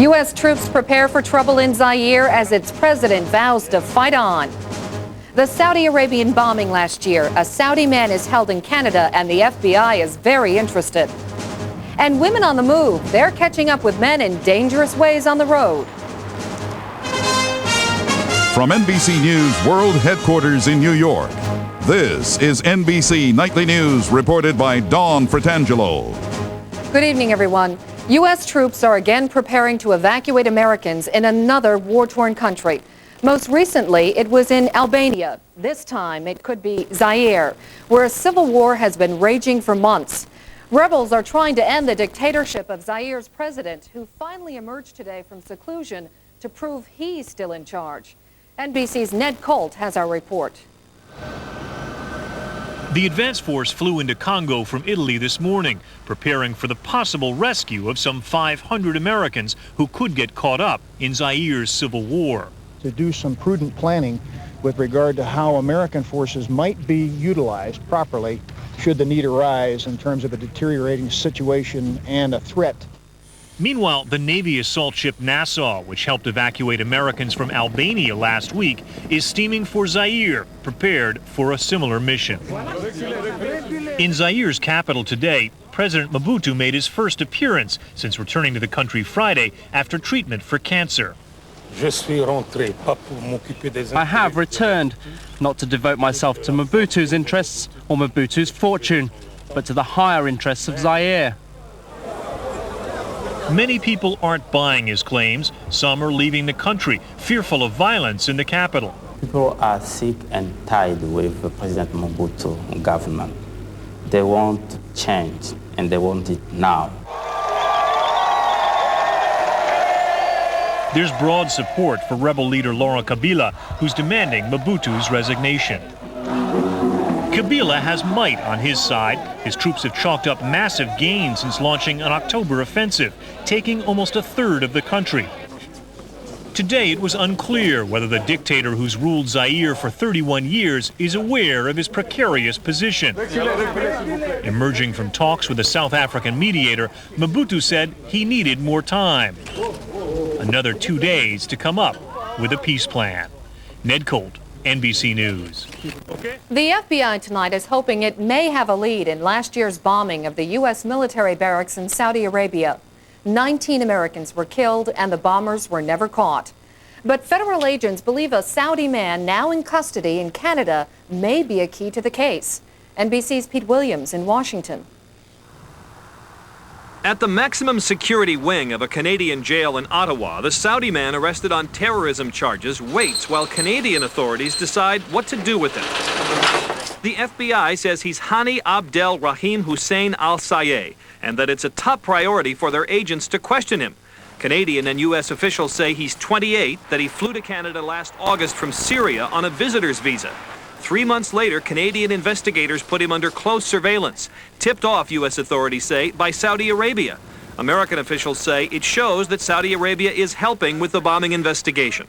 U.S. troops prepare for trouble in Zaire as its president vows to fight on. The Saudi Arabian bombing last year. A Saudi man is held in Canada, and the FBI is very interested. And women on the move. They're catching up with men in dangerous ways on the road. From NBC News World Headquarters in New York, this is NBC Nightly News reported by Dawn Fratangelo. Good evening, everyone. U.S. troops are again preparing to evacuate Americans in another war-torn country. Most recently, it was in Albania. This time, it could be Zaire, where a civil war has been raging for months. Rebels are trying to end the dictatorship of Zaire's president, who finally emerged today from seclusion to prove he's still in charge. NBC's Ned Colt has our report. The advance force flew into Congo from Italy this morning, preparing for the possible rescue of some 500 Americans who could get caught up in Zaire's civil war. To do some prudent planning with regard to how American forces might be utilized properly should the need arise in terms of a deteriorating situation and a threat. Meanwhile, the Navy assault ship Nassau, which helped evacuate Americans from Albania last week, is steaming for Zaire, prepared for a similar mission. In Zaire's capital today, President Mobutu made his first appearance since returning to the country Friday after treatment for cancer. I have returned, not to devote myself to Mobutu's interests or Mobutu's fortune, but to the higher interests of Zaire. Many people aren't buying his claims. Some are leaving the country, fearful of violence in the capital. People are sick and tired with the President Mobutu government. They want change, and they want it now. There's broad support for rebel leader Laurent Kabila, who's demanding Mobutu's resignation. Kabila has might on his side. His troops have chalked up massive gains since launching an October offensive, taking almost a third of the country. Today, it was unclear whether the dictator who's ruled Zaire for 31 years is aware of his precarious position. Emerging from talks with a South African mediator, Mobutu said he needed more time. Another 2 days to come up with a peace plan. Ned Colt, NBC News. The FBI tonight is hoping it may have a lead in last year's bombing of the U.S. military barracks in Saudi Arabia. 19 Americans were killed and the bombers were never caught. But federal agents believe a Saudi man now in custody in Canada may be a key to the case. NBC's Pete Williams in Washington. At the maximum security wing of a Canadian jail in Ottawa, the Saudi man arrested on terrorism charges waits while Canadian authorities decide what to do with him. The FBI says he's Hani Abdel Rahim Hussein al-Sayeh, and that it's a top priority for their agents to question him. Canadian and U.S. officials say he's 28, that he flew to Canada last August from Syria on a visitor's visa. 3 months later, Canadian investigators put him under close surveillance, tipped off, U.S. authorities say, by Saudi Arabia. American officials say it shows that Saudi Arabia is helping with the bombing investigation.